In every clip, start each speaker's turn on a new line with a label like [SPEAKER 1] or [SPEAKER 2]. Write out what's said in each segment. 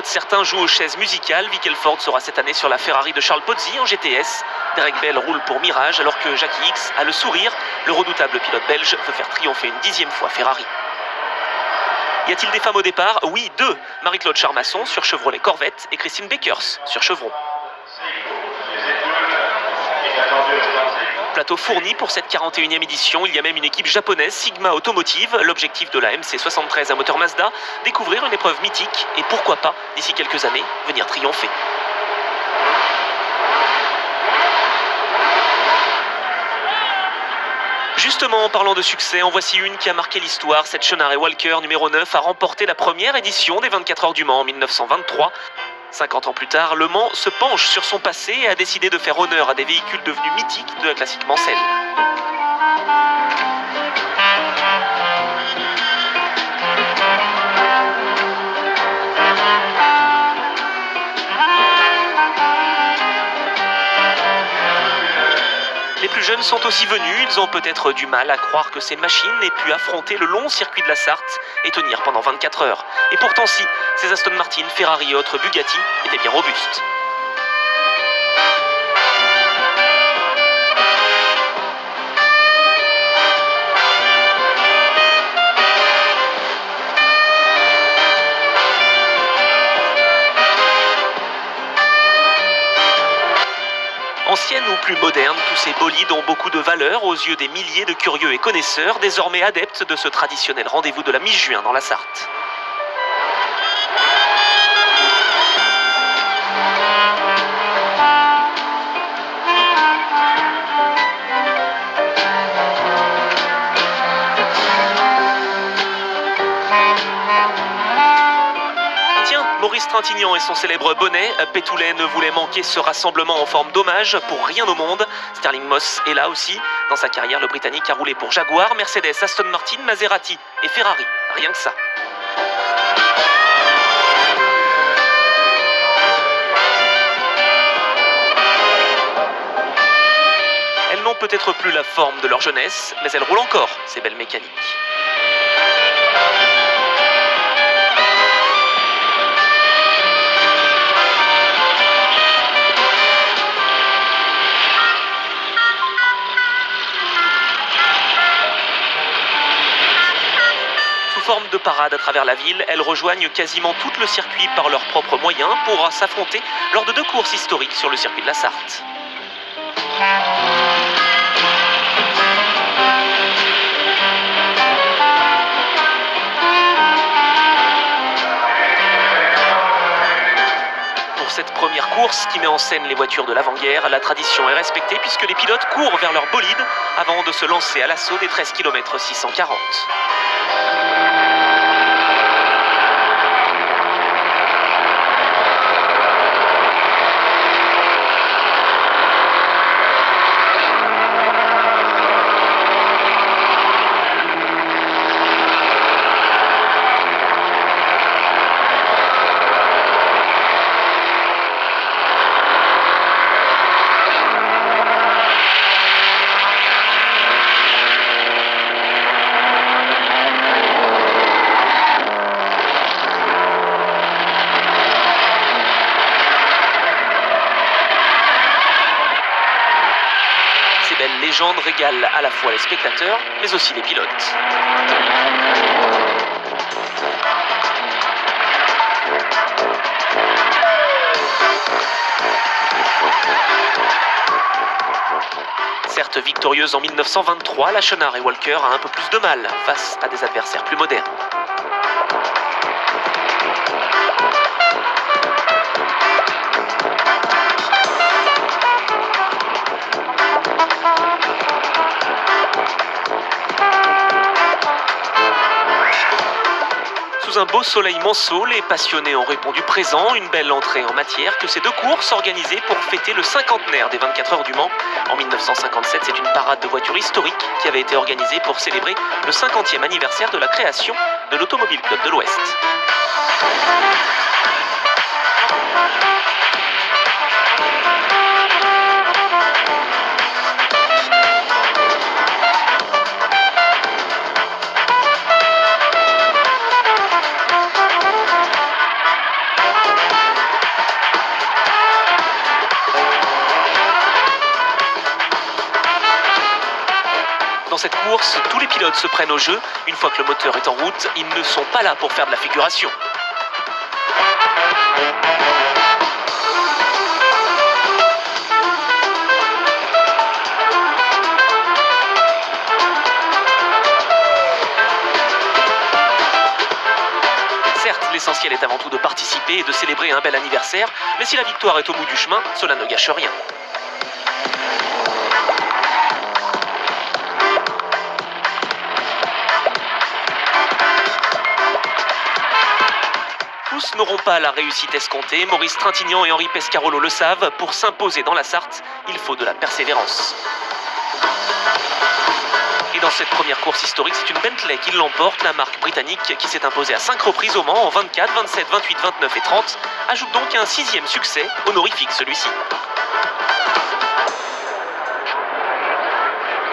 [SPEAKER 1] pilotes, certains jouent aux chaises musicales. Vic Elford sera cette année sur la Ferrari de Charles Pozzi en GTS. Derek Bell roule pour Mirage alors que Jackie X a le sourire. Le redoutable pilote belge veut faire triompher une 10e fois Ferrari. Y a-t-il des femmes au départ? Oui, 2. Marie-Claude Charmasson sur Chevrolet Corvette et Christine Beckers sur Chevron. Plateau fourni pour cette 41e édition. Il y a même une équipe japonaise, Sigma Automotive. L'objectif de la MC73 à moteur Mazda, découvrir une épreuve mythique et pourquoi pas, d'ici quelques années, venir triompher. Justement, en parlant de succès, en voici une qui a marqué l'histoire. Cette Shonare Walker numéro 9 a remporté la première édition des 24 heures du Mans en 1923. 50 ans plus tard, Le Mans se penche sur son passé et a décidé de faire honneur à des véhicules devenus mythiques de la classique Mansell. Les plus jeunes sont aussi venus, ils ont peut-être du mal à croire que ces machines aient pu affronter le long circuit de la Sarthe et tenir pendant 24 heures. Et pourtant si, ces Aston Martin, Ferrari et autres Bugatti étaient bien robustes. Anciennes ou plus modernes, tous ces bolides ont beaucoup de valeur aux yeux des milliers de curieux et connaisseurs, désormais adeptes de ce traditionnel rendez-vous de la mi-juin dans la Sarthe. Maurice Trintignant et son célèbre bonnet, Pétoulet ne voulait manquer ce rassemblement en forme d'hommage pour rien au monde. Sterling Moss est là aussi. Dans sa carrière, le Britannique a roulé pour Jaguar, Mercedes, Aston Martin, Maserati et Ferrari. Rien que ça. Elles n'ont peut-être plus la forme de leur jeunesse, mais elles roulent encore, ces belles mécaniques. Forme de parade à travers la ville, elles rejoignent quasiment tout le circuit par leurs propres moyens pour s'affronter lors de 2 courses historiques sur le circuit de la Sarthe. Pour cette première course qui met en scène les voitures de l'avant-guerre, la tradition est respectée puisque les pilotes courent vers leur bolide avant de se lancer à l'assaut des 13 km 640. Belle légende régale à la fois les spectateurs, mais aussi les pilotes. Certes victorieuse en 1923, la Shonare Walker a un peu plus de mal face à des adversaires plus modernes. Sous un beau soleil monceau, les passionnés ont répondu présent, une belle entrée en matière que ces 2 courses organisées pour fêter le cinquantenaire des 24 heures du Mans. En 1957, c'est une parade de voitures historique qui avait été organisée pour célébrer le 50e anniversaire de la création de l'Automobile Club de l'Ouest. cette course, tous les pilotes se prennent au jeu. Une fois que le moteur est en route, ils ne sont pas là pour faire de la figuration. Certes, l'essentiel est avant tout de participer et de célébrer un bel anniversaire, mais si la victoire est au bout du chemin, cela ne gâche rien. Tous n'auront pas la réussite escomptée. Maurice Trintignant et Henri Pescarolo le savent, pour s'imposer dans la Sarthe, il faut de la persévérance. Et dans cette première course historique, c'est une Bentley qui l'emporte. La marque britannique, qui s'est imposée à 5 reprises au Mans en 24, 27, 28, 29 et 30, ajoute donc un 6e succès, honorifique celui-ci.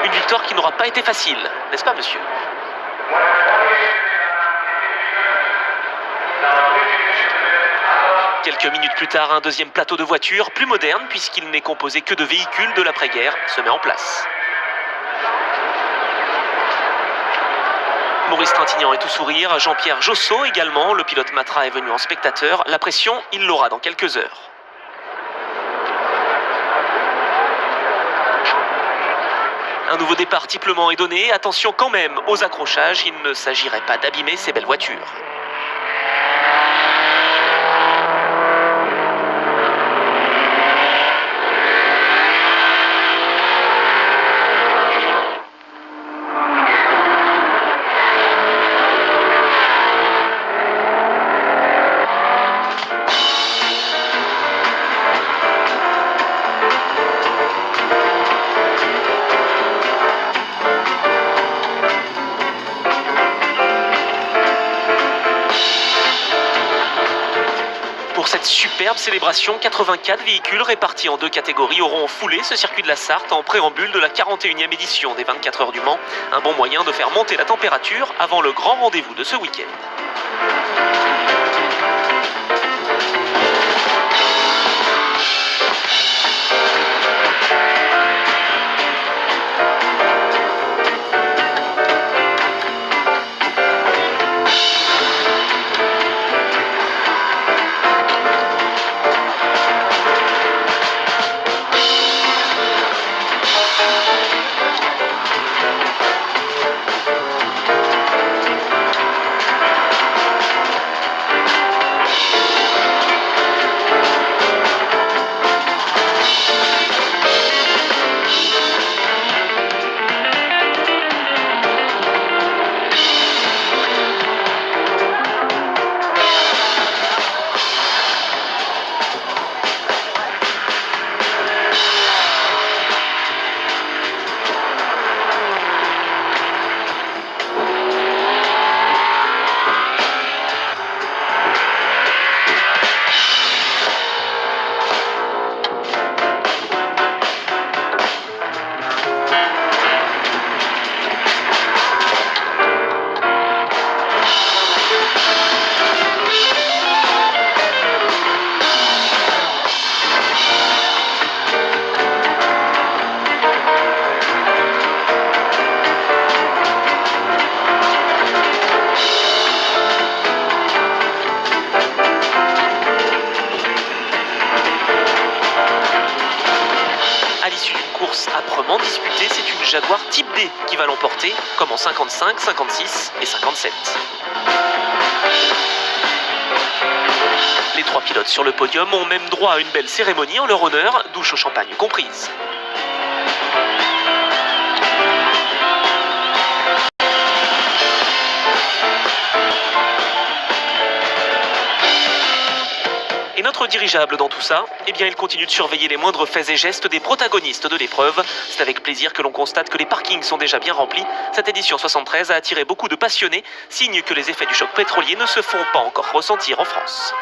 [SPEAKER 1] Une victoire qui n'aura pas été facile, n'est-ce pas monsieur ? Quelques minutes plus tard, un deuxième plateau de voitures, plus moderne puisqu'il n'est composé que de véhicules de l'après-guerre, se met en place. Maurice Trintignant est tout sourire, Jean-Pierre Josso également, le pilote Matra est venu en spectateur. La pression, il l'aura dans quelques heures. Un nouveau départ typlement est donné, attention quand même aux accrochages, il ne s'agirait pas d'abîmer ces belles voitures. Pour cette superbe célébration, 84 véhicules répartis en 2 catégories auront foulé ce circuit de la Sarthe en préambule de la 41e édition des 24 heures du Mans. Un bon moyen de faire monter la température avant le grand rendez-vous de ce week-end. À l'issue d'une course âprement disputée, c'est une Jaguar Type D qui va l'emporter, comme en 55, 56 et 57. Les 3 pilotes sur le podium ont même droit à une belle cérémonie en leur honneur, douche au champagne comprise. Et notre dirigeable dans tout ça, eh bien il continue de surveiller les moindres faits et gestes des protagonistes de l'épreuve. C'est avec plaisir que l'on constate que les parkings sont déjà bien remplis. Cette édition 73 a attiré beaucoup de passionnés, signe que les effets du choc pétrolier ne se font pas encore ressentir en France.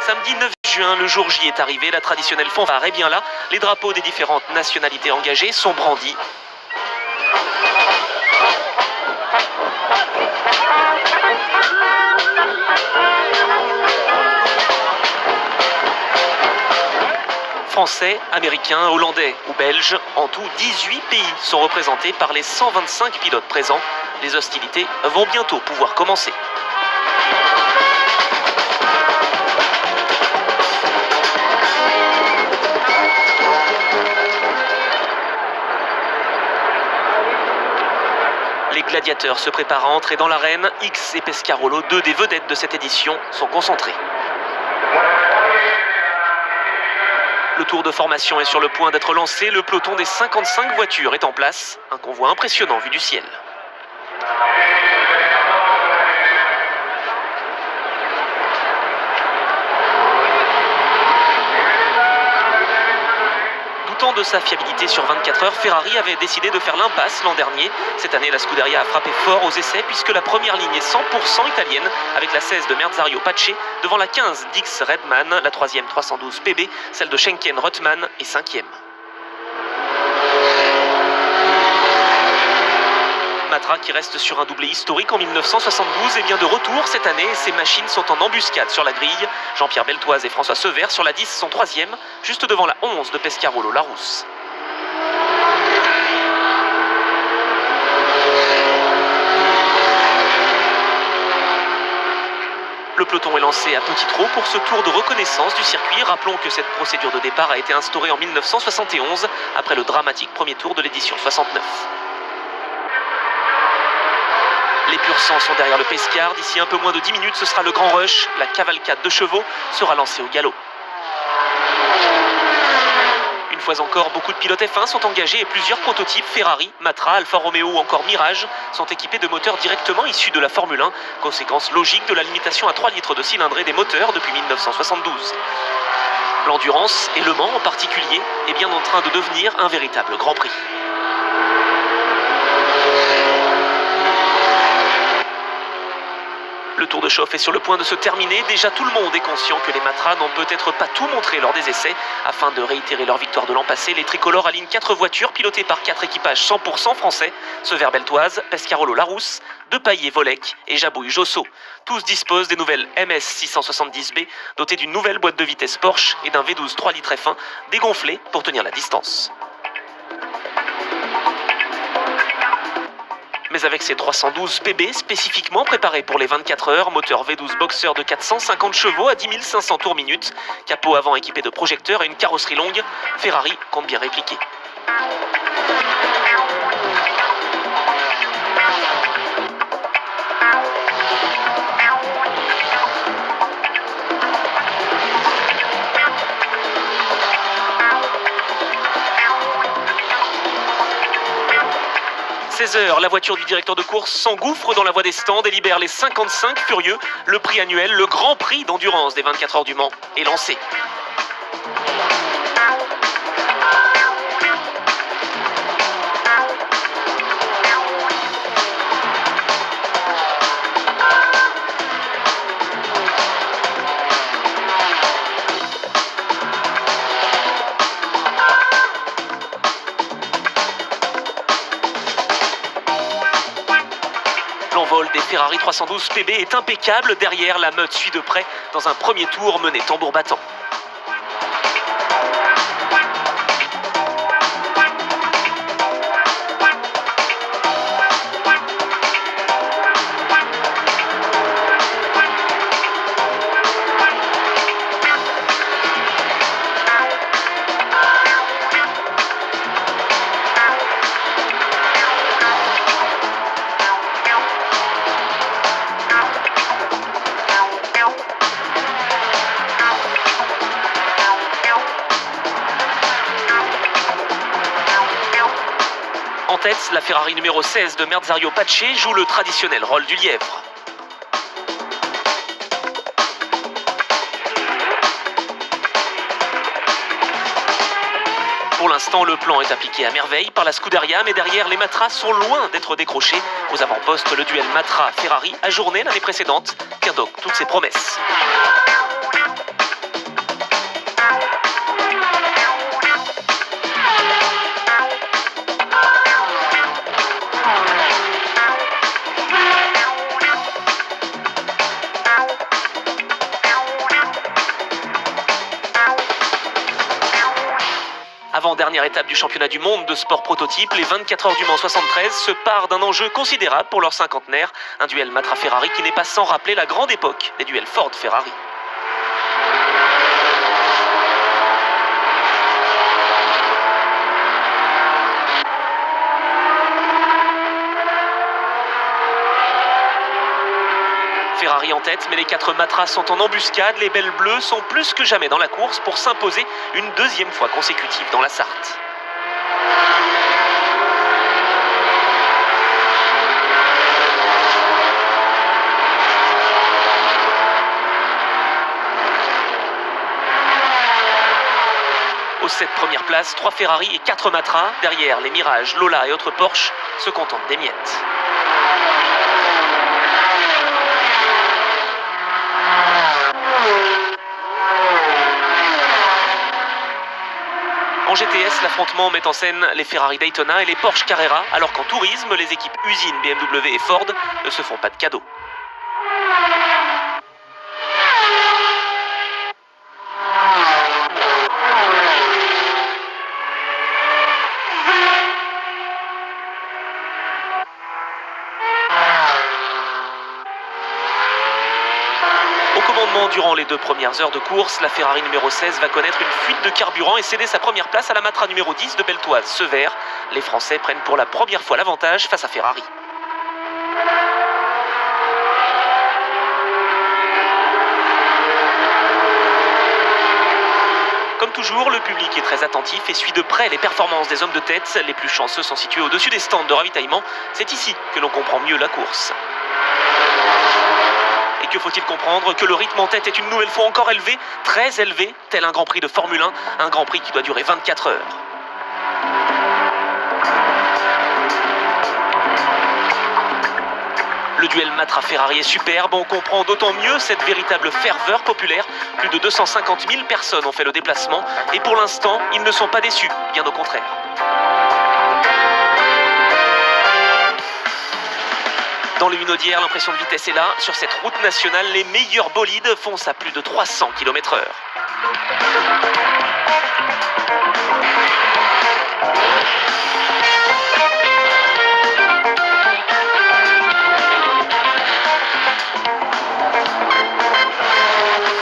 [SPEAKER 1] Samedi 9 juin, le jour J est arrivé, la traditionnelle fanfare est bien là, les drapeaux des différentes nationalités engagées sont brandis. Français, Américains, Hollandais ou Belges, en tout 18 pays sont représentés par les 125 pilotes présents. Les hostilités vont bientôt pouvoir commencer. Les gladiateurs se préparent à entrer dans l'arène. X et Pescarolo, deux des vedettes de cette édition, sont concentrés. Le tour de formation est sur le point d'être lancé. Le peloton des 55 voitures est en place. Un convoi impressionnant vu du ciel. Doutant de sa fiabilité sur 24 heures, Ferrari avait décidé de faire l'impasse l'an dernier. Cette année, la Scuderia a frappé fort aux essais puisque la première ligne est 100% italienne avec la 16 de Merzario Pace devant la 15 d'X Redman, la 3e 312 PB, celle de Schenken Rothman est 5e. Matra, qui reste sur un doublé historique en 1972, est bien de retour cette année. Ses machines sont en embuscade sur la grille. Jean-Pierre Beltoise et François Sever sur la 10 sont 3e, juste devant la 11 de Pescarolo Larousse. Le peloton est lancé à petit trot pour ce tour de reconnaissance du circuit. Rappelons que cette procédure de départ a été instaurée en 1971 après le dramatique premier tour de l'édition 69. Les pur sang sont derrière le Pescar. D'ici un peu moins de 10 minutes, ce sera le grand rush. La cavalcade de chevaux sera lancée au galop. Une fois encore, beaucoup de pilotes F1 sont engagés et plusieurs prototypes Ferrari, Matra, Alfa Romeo ou encore Mirage sont équipés de moteurs directement issus de la Formule 1, conséquence logique de la limitation à 3 litres de cylindrée des moteurs depuis 1972. L'endurance, et Le Mans en particulier, est bien en train de devenir un véritable Grand Prix. Le tour de chauffe est sur le point de se terminer. Déjà tout le monde est conscient que les Matra n'ont peut-être pas tout montré lors des essais. Afin de réitérer leur victoire de l'an passé, les tricolores alignent 4 voitures pilotées par 4 équipages 100% français. Sever Beltoise, Pescarolo Larousse, Depailler Volec et Jabouille Josso. Tous disposent des nouvelles MS 670B dotées d'une nouvelle boîte de vitesse Porsche et d'un V12 3 litres F1 dégonflé pour tenir la distance. Mais avec ses 312 PB spécifiquement préparés pour les 24 heures, moteur V12 Boxer de 450 chevaux à 10 500 tours minute, capot avant équipé de projecteurs et une carrosserie longue, Ferrari compte bien répliquer. À 16h, la voiture du directeur de course s'engouffre dans la voie des stands et libère les 55 furieux. Le prix annuel, le grand prix d'endurance des 24 heures du Mans, est lancé. L'envol des Ferrari 312 PB est impeccable. Derrière, la meute suit de près dans un premier tour mené tambour battant. En tête, la Ferrari numéro 16 de Merzario Pace joue le traditionnel rôle du lièvre. Pour l'instant, le plan est appliqué à merveille par la Scuderia, mais derrière, les Matra sont loin d'être décrochés. Aux avant-postes, le duel Matra-Ferrari, ajourné l'année précédente, tient donc toutes ses promesses. Avant-dernière étape du championnat du monde de sport prototype, les 24 heures du Mans 73 se parent d'un enjeu considérable pour leur cinquantenaire, un duel Matra-Ferrari qui n'est pas sans rappeler la grande époque des duels Ford-Ferrari. Ferrari en tête, mais les 4 Matras sont en embuscade. Les belles bleues sont plus que jamais dans la course pour s'imposer une deuxième fois consécutive dans la Sarthe. Aux 7 premières places, 3 Ferrari et 4 Matras. Derrière, les Mirage, Lola et autres Porsche se contentent des miettes. En GTS, l'affrontement met en scène les Ferrari Daytona et les Porsche Carrera, alors qu'en tourisme, les équipes usines BMW et Ford ne se font pas de cadeaux. Au commandement durant les 2 premières heures de course, la Ferrari numéro 16 va connaître une fuite de carburant et céder sa première place à la Matra numéro 10 de Beltoise-Severs. Les Français prennent pour la première fois l'avantage face à Ferrari. Comme toujours, le public est très attentif et suit de près les performances des hommes de tête. Les plus chanceux sont situés au-dessus des stands de ravitaillement. C'est ici que l'on comprend mieux la course. Et que faut-il comprendre? Que le rythme en tête est une nouvelle fois encore élevé, très élevé, tel un Grand Prix de Formule 1, un Grand Prix qui doit durer 24 heures. Le duel Matra-Ferrari est superbe, on comprend d'autant mieux cette véritable ferveur populaire. Plus de 250 000 personnes ont fait le déplacement et pour l'instant, ils ne sont pas déçus, bien au contraire. Dans le Minaudière, l'impression de vitesse est là. Sur cette route nationale, les meilleurs bolides foncent à plus de 300 km/h.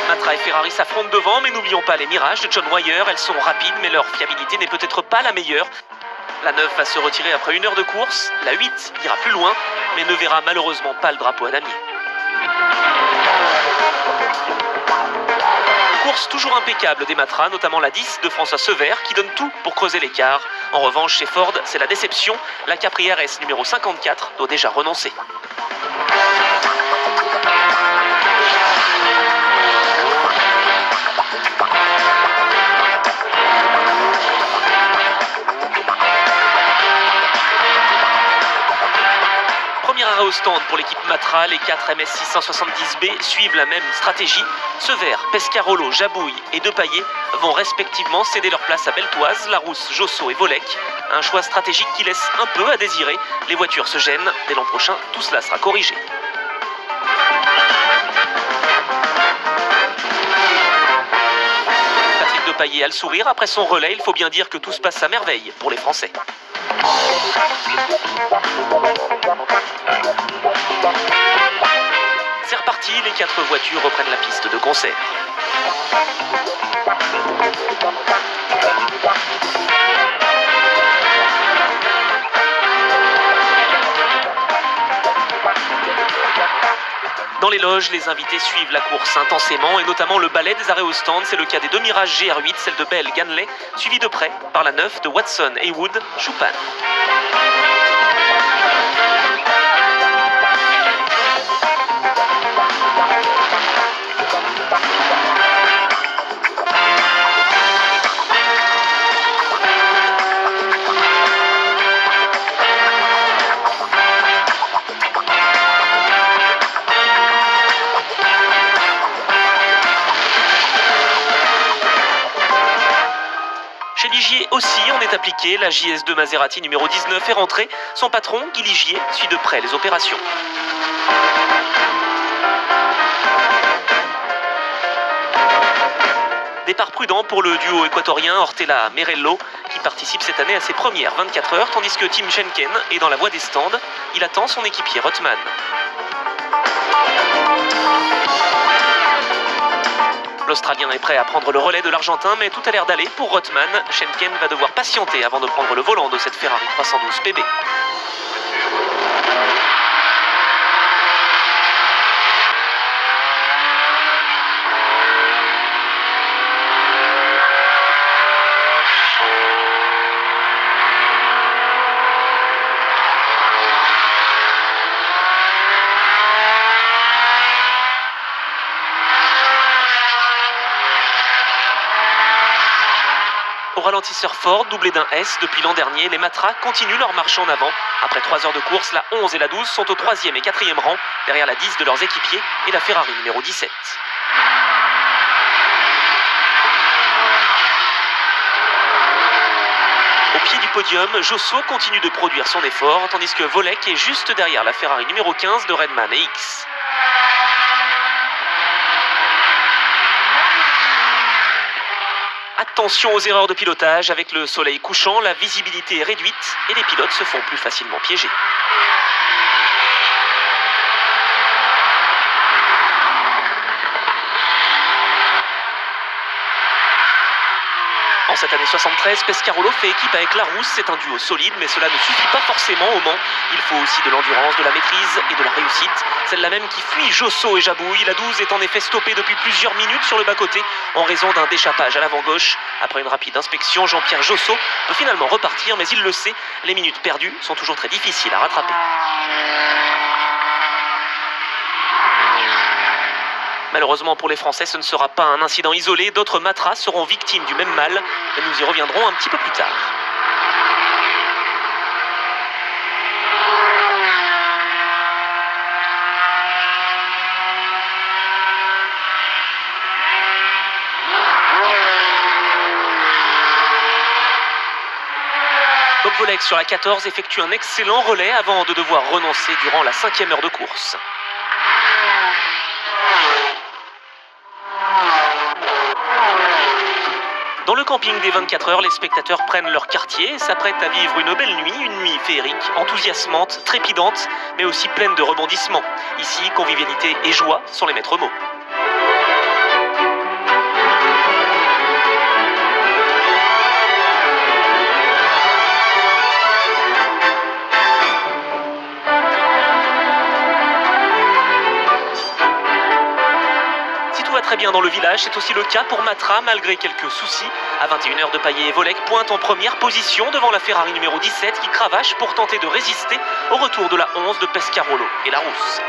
[SPEAKER 1] Matra et Ferrari s'affrontent devant, mais n'oublions pas les Mirages de John Wyer. Elles sont rapides, mais leur fiabilité n'est peut-être pas la meilleure. La 9 va se retirer après 1 heure de course. La 8 ira plus loin, mais ne verra malheureusement pas le drapeau à damier. Course toujours impeccable des Matras, notamment la 10 de François Severs, qui donne tout pour creuser l'écart. En revanche, chez Ford, c'est la déception. La Capri RS numéro 54 doit déjà renoncer. Premier arrêt au stand pour l'équipe Matra, les 4 MS 670B suivent la même stratégie. Severs, Pescarolo, Jabouille et Depaillé vont respectivement céder leur place à Beltoise, Larousse, Josso et Volec. Un choix stratégique qui laisse un peu à désirer. Les voitures se gênent. Dès l'an prochain, tout cela sera corrigé. Patrick Depaillé a le sourire après son relais. Il faut bien dire que tout se passe à merveille pour les Français. C'est reparti, les 4 voitures reprennent la piste de concert. Dans les loges, les invités suivent la course intensément et notamment le ballet des arrêts au stand. C'est le cas des 2 Mirage GR8, celle de Bell Ganley, suivie de près par la 9 de Watson Heywood Choupan. Chez Ligier aussi, on est appliqué. La JS2 Maserati numéro 19 est rentrée. Son patron, Guy Ligier, suit de près les opérations. Départ prudent pour le duo équatorien Ortella-Merello. qui participe cette année à ses premières 24 heures, tandis que Tim Schenken est dans la voie des stands. Il attend son équipier Rothman. L'Australien est prêt à prendre le relais de l'Argentin, mais tout a l'air d'aller pour Rothman. Schenken va devoir patienter avant de prendre le volant de cette Ferrari 312 PB. Au ralentisseur Ford, doublé d'un S depuis l'an dernier, les Matra continuent leur marche en avant. Après 3 heures de course, la 11 et la 12 sont au 3e et 4e rang, derrière la 10 de leurs équipiers et la Ferrari numéro 17. Au pied du podium, Josso continue de produire son effort, tandis que Volek est juste derrière la Ferrari numéro 15 de Redman et X. Attention aux erreurs de pilotage, avec le soleil couchant, la visibilité est réduite et les pilotes se font plus facilement piéger. En cette année 73, Pescarolo fait équipe avec Larousse, c'est un duo solide, mais cela ne suffit pas forcément au Mans. Il faut aussi de l'endurance, de la maîtrise et de la réussite. Celle-là même qui fuit Josso et Jabouille. La 12 est en effet stoppée depuis plusieurs minutes sur le bas-côté en raison d'un déchappage à l'avant-gauche. Après une rapide inspection, Jean-Pierre Josso peut finalement repartir, mais il le sait, les minutes perdues sont toujours très difficiles à rattraper. Malheureusement pour les Français, ce ne sera pas un incident isolé. D'autres Matras seront victimes du même mal. Et nous y reviendrons un petit peu plus tard. Bob Volek sur la 14 effectue un excellent relais avant de devoir renoncer durant la 5e heure de course. Dans le camping des 24 heures, les spectateurs prennent leur quartier et s'apprêtent à vivre une belle nuit, une nuit féerique, enthousiasmante, trépidante, mais aussi pleine de rebondissements. Ici, convivialité et joie sont les maîtres mots. Très bien dans le village, c'est aussi le cas pour Matra malgré quelques soucis. À 21h, Depailler et Volek pointent en première position devant la Ferrari numéro 17 qui cravache pour tenter de résister au retour de la 11 de Pescarolo et Larousse.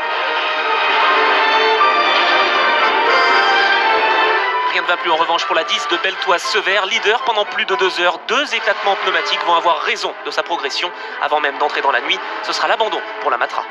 [SPEAKER 1] Rien ne va plus en revanche pour la 10 de Beltoise-Severs, leader pendant plus de 2 heures. 2 éclatements pneumatiques vont avoir raison de sa progression avant même d'entrer dans la nuit. Ce sera l'abandon pour la Matra.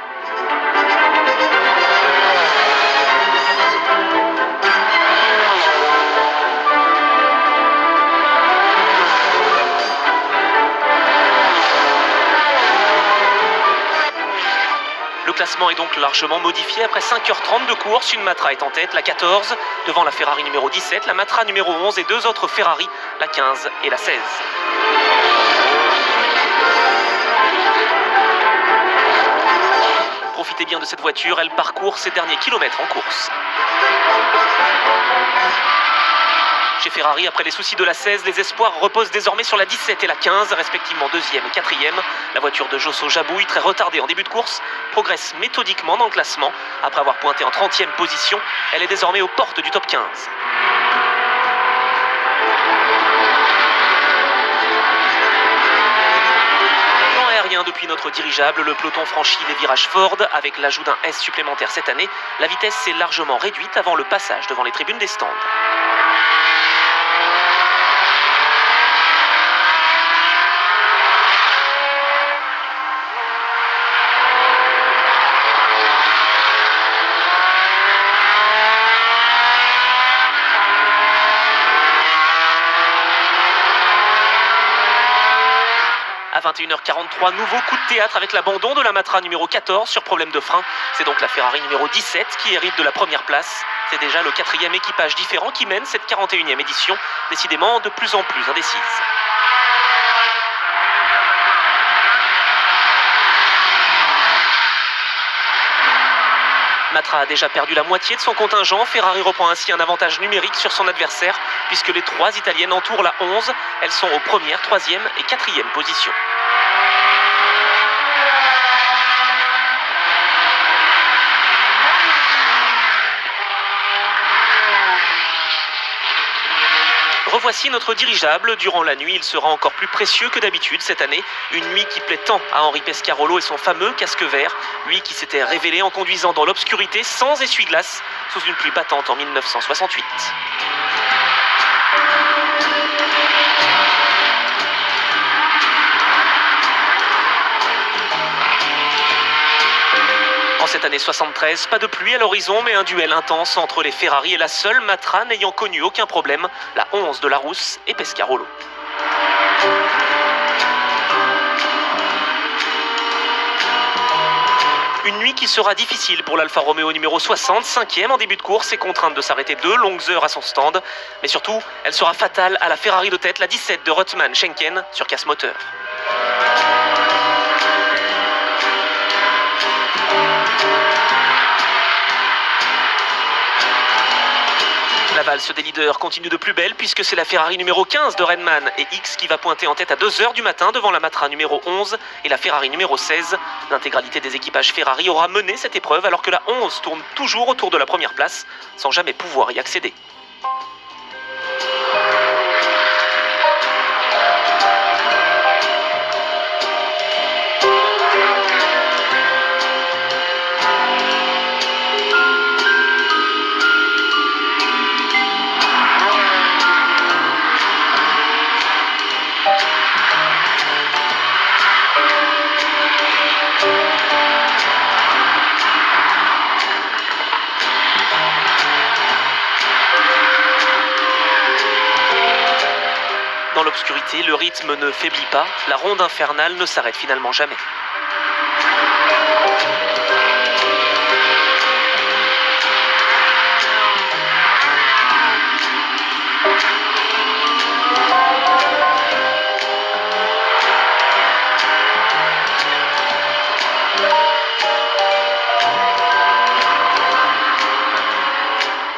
[SPEAKER 1] Le classement est donc largement modifié après 5h30 de course. Une Matra est en tête, la 14, devant la Ferrari numéro 17, la Matra numéro 11 et 2 autres Ferrari, la 15 et la 16. Profitez bien de cette voiture, elle parcourt ses derniers kilomètres en course. Chez Ferrari, après les soucis de la 16, les espoirs reposent désormais sur la 17 et la 15, respectivement 2e et 4e. La voiture de Josso Jabouille, très retardée en début de course, progresse méthodiquement dans le classement. Après avoir pointé en 30e position, elle est désormais aux portes du top 15. Plan aérien depuis notre dirigeable, le peloton franchit les virages Ford. Avec l'ajout d'un S supplémentaire cette année, la vitesse s'est largement réduite avant le passage devant les tribunes des stands. À 21h43, nouveau coup de théâtre avec l'abandon de la Matra numéro 14 sur problème de frein. C'est donc la Ferrari numéro 17 qui hérite de la première place. C'est déjà le 4e équipage différent qui mène cette 41e édition, décidément de plus en plus indécise. Matra a déjà perdu la moitié de son contingent. Ferrari reprend ainsi un avantage numérique sur son adversaire puisque les 3 Italiennes entourent la 11. Elles sont aux premières, 3e et 4e positions. Revoici notre dirigeable. Durant la nuit, il sera encore plus précieux que d'habitude cette année. Une nuit qui plaît tant à Henri Pescarolo et son fameux casque vert. Lui qui s'était révélé en conduisant dans l'obscurité sans essuie-glace sous une pluie battante en 1968. En cette année 73, pas de pluie à l'horizon, mais un duel intense entre les Ferrari et la seule Matra n'ayant connu aucun problème, la 11 de Larousse et Pescarolo. Une nuit qui sera difficile pour l'Alfa Romeo numéro 60, 5e en début de course et contrainte de s'arrêter 2 longues heures à son stand. Mais surtout, elle sera fatale à la Ferrari de tête, la 17 de Rothman Schenken sur casse moteur. La valse des leaders continue de plus belle puisque c'est la Ferrari numéro 15 de Renman et X qui va pointer en tête à 2h du matin devant la Matra numéro 11 et la Ferrari numéro 16. L'intégralité des équipages Ferrari aura mené cette épreuve alors que la 11 tourne toujours autour de la première place sans jamais pouvoir y accéder. Dans l'obscurité, le rythme ne faiblit pas, la ronde infernale ne s'arrête finalement jamais.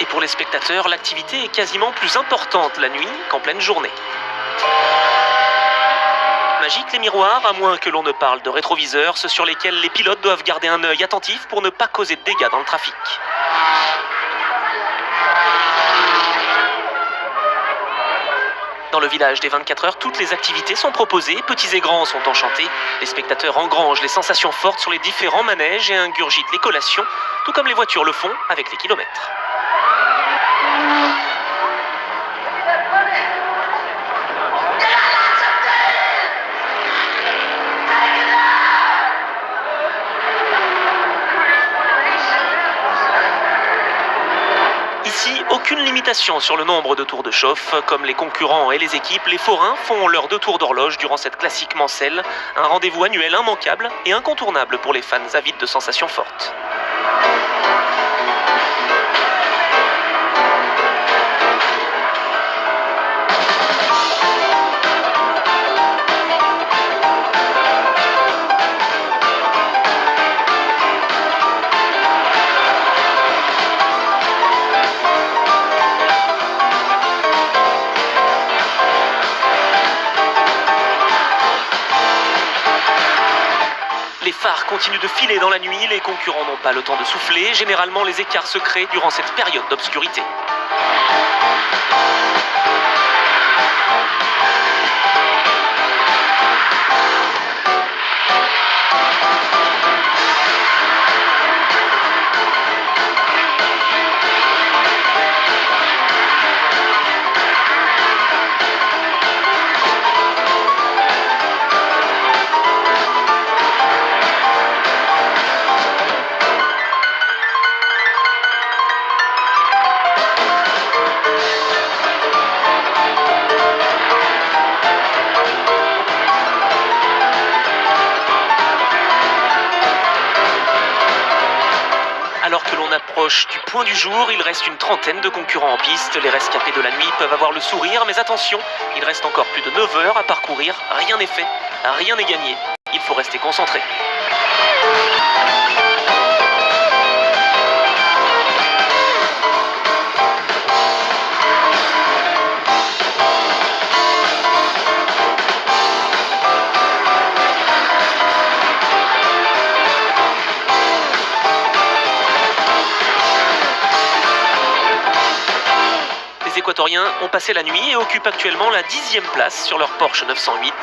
[SPEAKER 1] Et pour les spectateurs, l'activité est quasiment plus importante la nuit qu'en pleine journée. Magique les miroirs, à moins que l'on ne parle de rétroviseurs, ceux sur lesquels les pilotes doivent garder un œil attentif pour ne pas causer de dégâts dans le trafic. Dans le village des 24 heures, toutes les activités sont proposées, petits et grands sont enchantés, les spectateurs engrangent les sensations fortes sur les différents manèges et ingurgitent les collations, tout comme les voitures le font avec les kilomètres. Ici, aucune limitation sur le nombre de tours de chauffe. Comme les concurrents et les équipes, les forains font leurs 2 tours d'horloge durant cette classique mancelle. Un rendez-vous annuel immanquable et incontournable pour les fans avides de sensations fortes. Les phares continuent de filer dans la nuit, les concurrents n'ont pas le temps de souffler. Généralement, les écarts se créent durant cette période d'obscurité. Alors que l'on approche du point du jour, il reste une trentaine de concurrents en piste. Les rescapés de la nuit peuvent avoir le sourire, mais attention, il reste encore plus de 9 heures à parcourir. Rien n'est fait, rien n'est gagné. Il faut rester concentré. équatoriens ont passé la nuit et occupent actuellement la 10e place sur leur Porsche 908.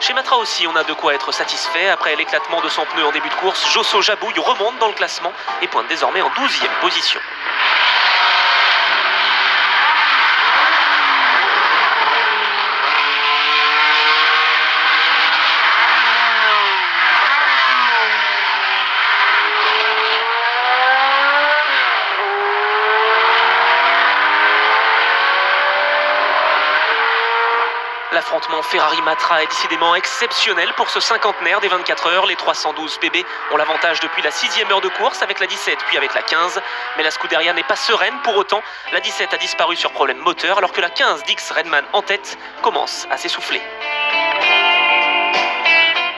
[SPEAKER 1] Chez Matra aussi, on a de quoi être satisfait. Après l'éclatement de son pneu en début de course, Josso Jabouille remonte dans le classement et pointe désormais en 12e position. L'affrontement Ferrari-Matra est décidément exceptionnel pour ce cinquantenaire des 24 heures. Les 312 PB ont l'avantage depuis la 6e heure de course avec la 17 puis avec la 15. Mais la Scuderia n'est pas sereine pour autant. La 17 a disparu sur problème moteur alors que la 15 d'X Redman en tête commence à s'essouffler.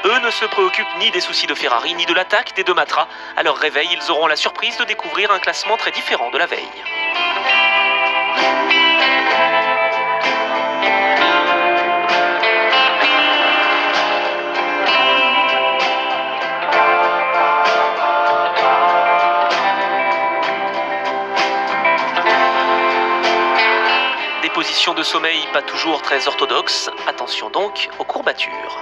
[SPEAKER 1] Eux ne se préoccupent ni des soucis de Ferrari ni de l'attaque des deux Matra. À leur réveil, ils auront la surprise de découvrir un classement très différent de la veille. Position de sommeil pas toujours très orthodoxe, attention donc aux courbatures.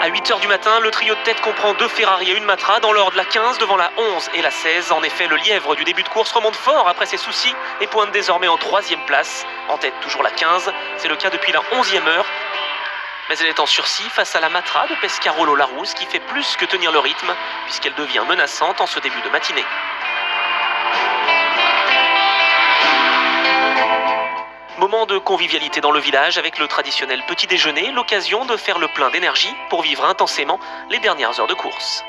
[SPEAKER 1] À 8h du matin, le trio de tête comprend 2 Ferrari et une Matra dans l'ordre la 15 devant la 11 et la 16. En effet, le lièvre du début de course remonte fort après ses soucis et pointe désormais en 3e place. En tête toujours la 15, c'est le cas depuis la 11e heure. Mais elle est en sursis face à la Matra de Pescarolo Larousse qui fait plus que tenir le rythme puisqu'elle devient menaçante en ce début de matinée. Moment de convivialité dans le village avec le traditionnel petit déjeuner, l'occasion de faire le plein d'énergie pour vivre intensément les dernières heures de course.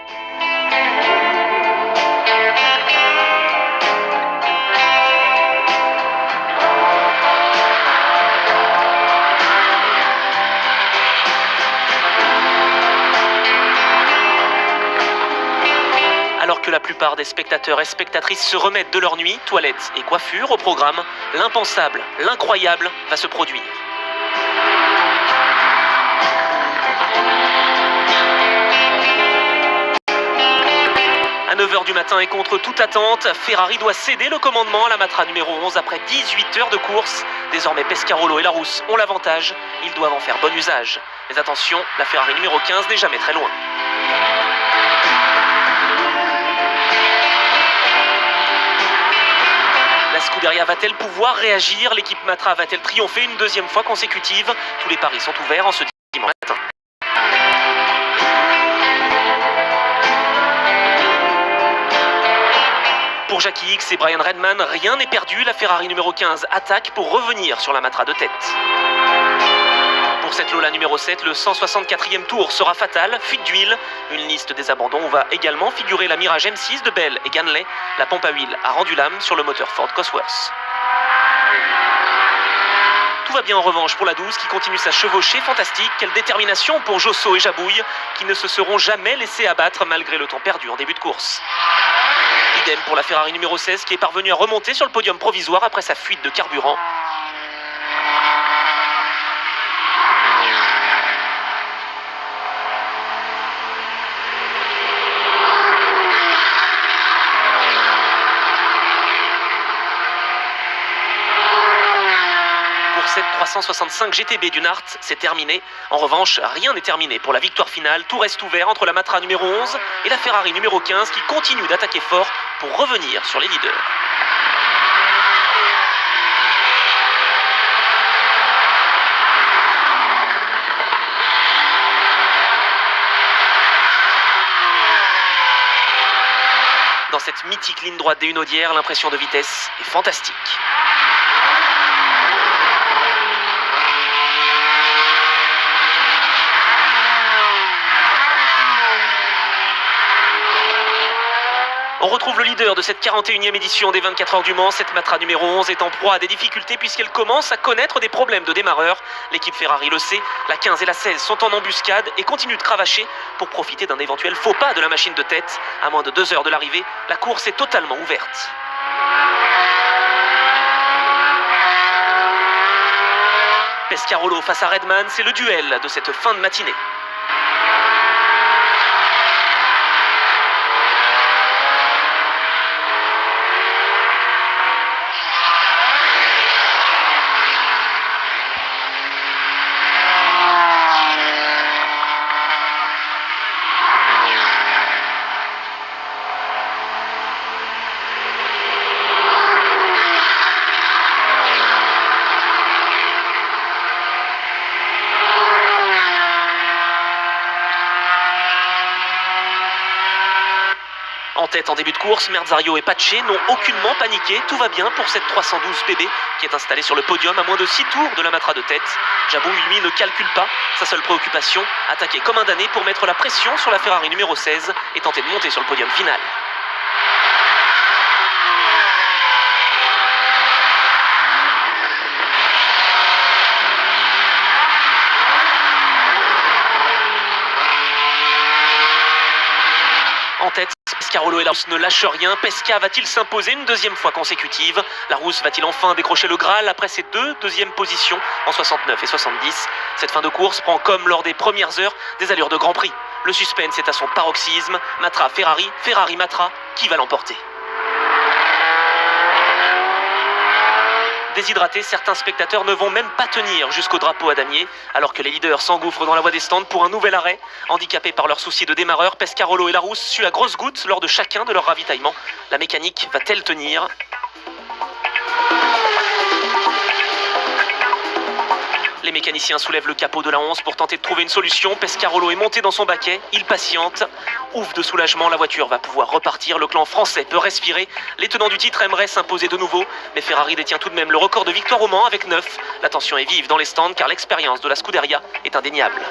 [SPEAKER 1] Alors que la plupart des spectateurs et spectatrices se remettent de leur nuit, toilettes et coiffure au programme, l'impensable, l'incroyable va se produire. À 9h du matin et contre toute attente, Ferrari doit céder le commandement à la Matra numéro 11 après 18 heures de course. Désormais Pescarolo et Larousse ont l'avantage, ils doivent en faire bon usage. Mais attention, la Ferrari numéro 15 n'est jamais très loin. La Scuderia va-t-elle pouvoir réagir? L'équipe Matra va-t-elle triompher une 2e fois consécutive? Tous les paris sont ouverts en ce dimanche matin. Pour Jackie X et Brian Redman, rien n'est perdu. La Ferrari numéro 15 attaque pour revenir sur la Matra de tête. Pour cette Lola numéro 7, le 164e tour sera fatal, fuite d'huile. Une liste des abandons où va également figurer la Mirage M6 de Bell et Ganley. La pompe à huile a rendu l'âme sur le moteur Ford Cosworth. Tout va bien en revanche pour la 12 qui continue sa chevauchée fantastique. Quelle détermination pour Josso et Jabouille qui ne se seront jamais laissés abattre malgré le temps perdu en début de course. Idem pour la Ferrari numéro 16 qui est parvenue à remonter sur le podium provisoire après sa fuite de carburant. Cette 365 GTB du Nart, c'est terminé. En revanche, rien n'est terminé pour la victoire finale. Tout reste ouvert entre la Matra numéro 11 et la Ferrari numéro 15 qui continue d'attaquer fort pour revenir sur les leaders. Dans cette mythique ligne droite des Hunaudières, l'impression de vitesse est fantastique. On retrouve le leader de cette 41e édition des 24 heures du Mans. Cette Matra numéro 11 est en proie à des difficultés puisqu'elle commence à connaître des problèmes de démarreur. L'équipe Ferrari le sait, la 15 et la 16 sont en embuscade et continuent de cravacher pour profiter d'un éventuel faux pas de la machine de tête. À moins de 2 heures de l'arrivée, la course est totalement ouverte. Pescarolo face à Redman, c'est le duel de cette fin de matinée. En tête en début de course, Merzario et Pache n'ont aucunement paniqué. Tout va bien pour cette 312 PB qui est installée sur le podium à moins de 6 tours de la Matra de tête. Jabouille, lui, ne calcule pas. Sa seule préoccupation, attaquer comme un damné pour mettre la pression sur la Ferrari numéro 16 et tenter de monter sur le podium final. En tête, Pescarolo et Larousse ne lâchent rien. Pesca va-t-il s'imposer une deuxième fois consécutive? Larousse va-t-il enfin décrocher le Graal après ses 2 deuxièmes positions en 69 et 70? Cette fin de course prend, comme lors des premières heures, des allures de Grand Prix. Le suspense est à son paroxysme. Matra Ferrari, Ferrari Matra, qui va l'emporter? Déshydratés, certains spectateurs ne vont même pas tenir jusqu'au drapeau à damier, alors que les leaders s'engouffrent dans la voie des stands pour un nouvel arrêt. Handicapés par leur souci de démarreur, Pescarolo et Larousse suent à grosses gouttes lors de chacun de leurs ravitaillements. La mécanique va-t-elle tenir? Les mécaniciens soulèvent le capot de la 11 pour tenter de trouver une solution. Pescarolo est monté dans son baquet, il patiente. Ouf de soulagement, la voiture va pouvoir repartir. Le clan français peut respirer. Les tenants du titre aimeraient s'imposer de nouveau, mais Ferrari détient tout de même le record de victoire au Mans avec 9. La tension est vive dans les stands car l'expérience de la Scuderia est indéniable.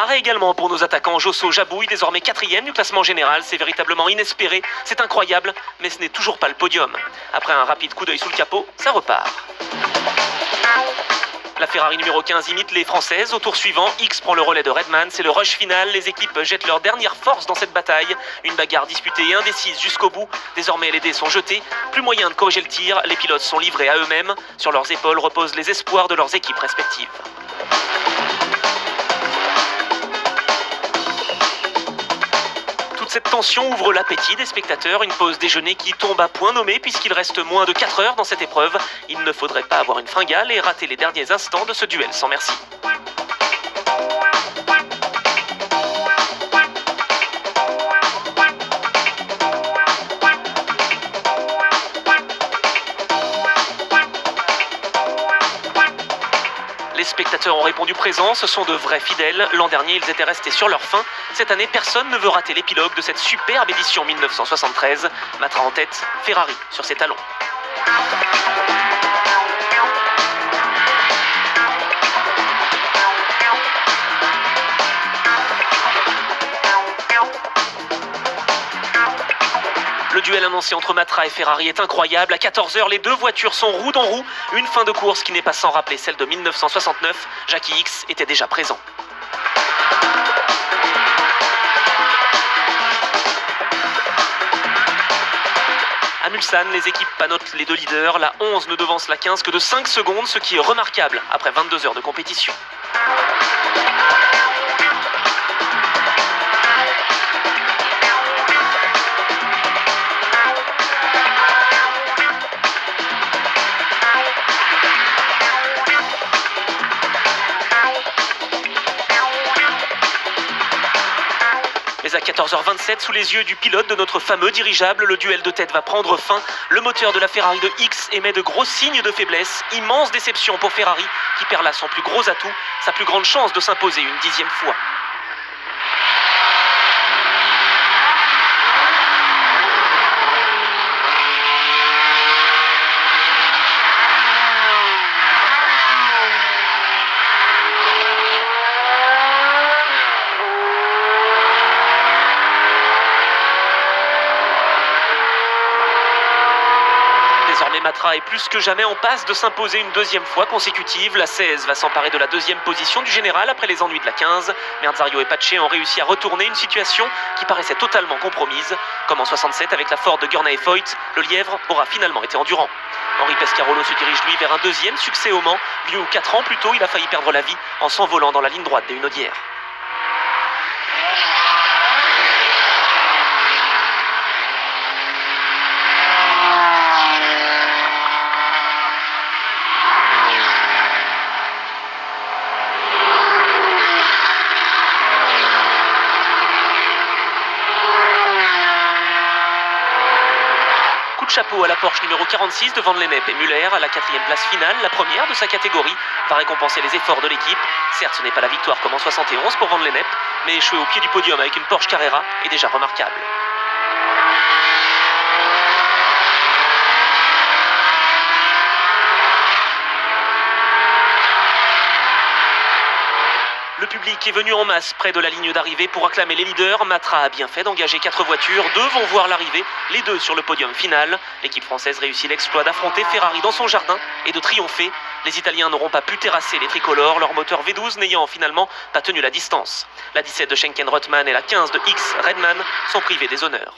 [SPEAKER 1] Arrêt également pour nos attaquants. Josso Jabouille, désormais 4e du classement général. C'est véritablement inespéré, c'est incroyable, mais ce n'est toujours pas le podium. Après un rapide coup d'œil sous le capot, ça repart. La Ferrari numéro 15 imite les Françaises. Au tour suivant, X prend le relais de Redman. C'est le rush final. Les équipes jettent leur dernière force dans cette bataille. Une bagarre disputée et indécise jusqu'au bout. Désormais, les dés sont jetés. Plus moyen de corriger le tir. Les pilotes sont livrés à eux-mêmes. Sur leurs épaules reposent les espoirs de leurs équipes respectives. Cette tension ouvre l'appétit des spectateurs, une pause déjeuner qui tombe à point nommé puisqu'il reste moins de 4 heures dans cette épreuve. Il ne faudrait pas avoir une fringale et rater les derniers instants de ce duel sans merci. Les spectateurs ont répondu présent, ce sont de vrais fidèles. L'an dernier, ils étaient restés sur leur faim. Cette année, personne ne veut rater l'épilogue de cette superbe édition 1973. Matra en tête, Ferrari sur ses talons. Le duel annoncé entre Matra et Ferrari est incroyable. À 14 h, les deux voitures sont roue dans roue. Une fin de course qui n'est pas sans rappeler celle de 1969. Jackie X était déjà présent. À Mulsanne, les équipes panotent les deux leaders. La 11 ne devance la 15 que de 5 secondes, ce qui est remarquable après 22 heures de compétition. Mais à 14 h 27, sous les yeux du pilote de notre fameux dirigeable, le duel de tête va prendre fin. Le moteur de la Ferrari de X émet de gros signes de faiblesse. Immense déception pour Ferrari, qui perd là son plus gros atout, sa plus grande chance de s'imposer une 10e fois. Matra est plus que jamais en passe de s'imposer une deuxième fois consécutive. La 16 va s'emparer de la deuxième position du général après les ennuis de la 15. Merzario et Pache ont réussi à retourner une situation qui paraissait totalement compromise. Comme en 67 avec la Ford de Gurney et Foyt, le lièvre aura finalement été endurant. Henri Pescarolo se dirige lui vers un deuxième succès au Mans, lieu où 4 ans plus tôt il a failli perdre la vie en s'envolant dans la ligne droite des Hunaudières. Chapeau à la Porsche numéro 46 de Van Lennep et Muller à la 4e place finale, la première de sa catégorie, va récompenser les efforts de l'équipe. Certes, ce n'est pas la victoire comme en 71 pour Van Lennep, mais échouer au pied du podium avec une Porsche Carrera est déjà remarquable. Le public est venu en masse près de la ligne d'arrivée pour acclamer les leaders. Matra a bien fait d'engager 4 voitures, 2 vont voir l'arrivée, les 2 sur le podium final. L'équipe française réussit l'exploit d'affronter Ferrari dans son jardin et de triompher. Les Italiens n'auront pas pu terrasser les tricolores, leur moteur V12 n'ayant finalement pas tenu la distance. La 17 de Schenken Reutemann et la 15 de X Redman sont privés des honneurs.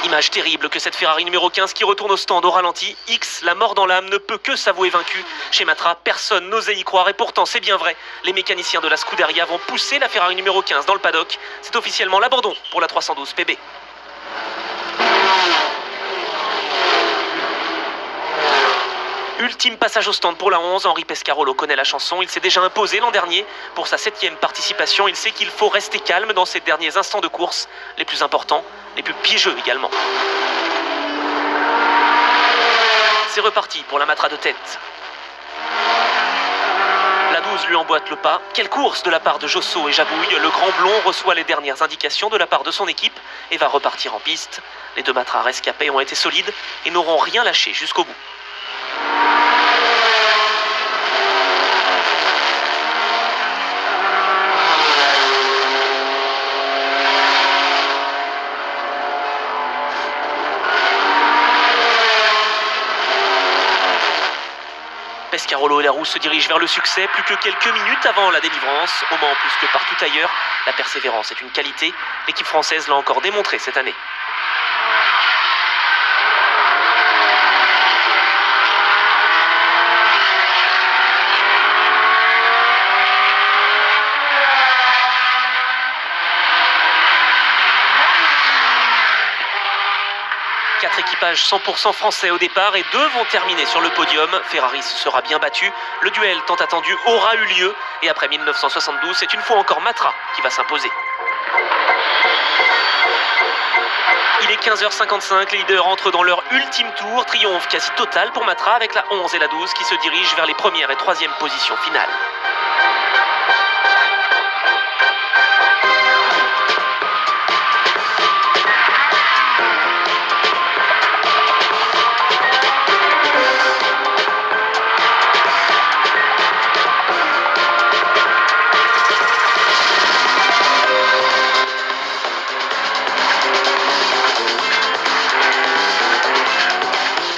[SPEAKER 1] Image terrible que cette Ferrari numéro 15 qui retourne au stand au ralenti. X, la mort dans l'âme, ne peut que s'avouer vaincu. Chez Matra, personne n'osait y croire et pourtant c'est bien vrai. Les mécaniciens de la Scuderia vont pousser la Ferrari numéro 15 dans le paddock. C'est officiellement l'abandon pour la 312 PB. Ultime passage au stand pour la 11, Henri Pescarolo connaît la chanson, il s'est déjà imposé l'an dernier. Pour sa 7e participation, il sait qu'il faut rester calme dans ces derniers instants de course, les plus importants, les plus piégeux également. C'est reparti pour la Matra de tête. La 12 lui emboîte le pas. Quelle course de la part de Josso et Jabouille. Le grand blond reçoit les dernières indications de la part de son équipe et va repartir en piste. Les 2 Matra rescapés ont été solides et n'auront rien lâché jusqu'au bout. Pescarolo et Larousse se dirigent vers le succès, plus que quelques minutes avant la délivrance. Au Mans, plus que partout ailleurs, la persévérance est une qualité. L'équipe française l'a encore démontré cette année. Quatre équipages 100% français au départ et 2 vont terminer sur le podium. Ferrari se sera bien battu. Le duel tant attendu aura eu lieu. Et après 1972, c'est une fois encore Matra qui va s'imposer. Il est 15h55, les leaders entrent dans leur ultime tour. Triomphe quasi total pour Matra avec la 11 et la 12 qui se dirigent vers les premières et 3e positions finales.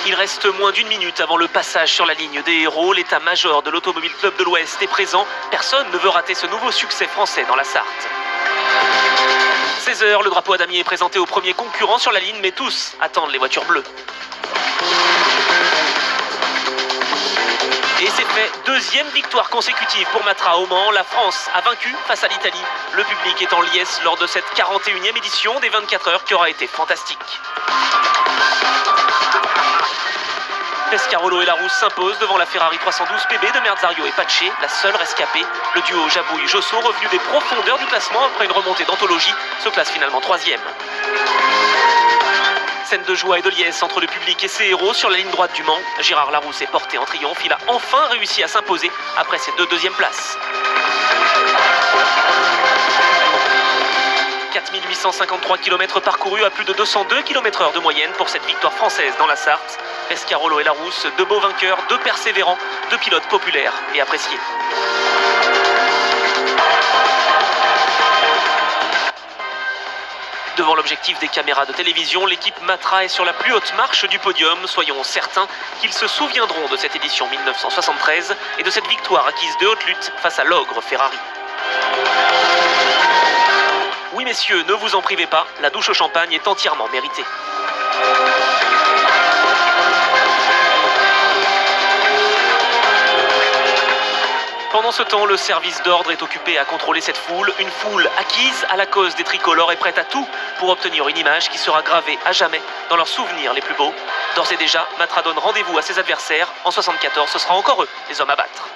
[SPEAKER 1] Il reste moins d'1 minute avant le passage sur la ligne des héros. L'état-major de l'Automobile Club de l'Ouest est présent. Personne ne veut rater ce nouveau succès français dans la Sarthe. 16h, le drapeau à damier est présenté aux premiers concurrents sur la ligne, mais tous attendent les voitures bleues. Et c'est fait, 2e victoire consécutive pour Matra au Mans. La France a vaincu face à l'Italie. Le public est en liesse lors de cette 41e édition des 24 heures qui aura été fantastique. Pescarolo et Larousse s'imposent devant la Ferrari 312 PB de Merzario et Pache, la seule rescapée. Le duo Jabouille-Josso, revenu des profondeurs du classement après une remontée d'anthologie, se classe finalement 3e. Scène de joie et de liesse entre le public et ses héros sur la ligne droite du Mans. Gérard Larousse est porté en triomphe, il a enfin réussi à s'imposer après ses 2 deuxièmes places. 4853 km parcourus à plus de 202 km/h de moyenne pour cette victoire française dans la Sarthe. Pescarolo et Larousse, 2 beaux vainqueurs, 2 persévérants, 2 pilotes populaires et appréciés. Devant l'objectif des caméras de télévision, l'équipe Matra est sur la plus haute marche du podium. Soyons certains qu'ils se souviendront de cette édition 1973 et de cette victoire acquise de haute lutte face à l'ogre Ferrari. Oui messieurs, ne vous en privez pas, la douche au champagne est entièrement méritée. Pendant ce temps, le service d'ordre est occupé à contrôler cette foule, une foule acquise à la cause des tricolores et prête à tout pour obtenir une image qui sera gravée à jamais dans leurs souvenirs les plus beaux. D'ores et déjà, Matra donne rendez-vous à ses adversaires. En 74, ce sera encore eux, les hommes à battre.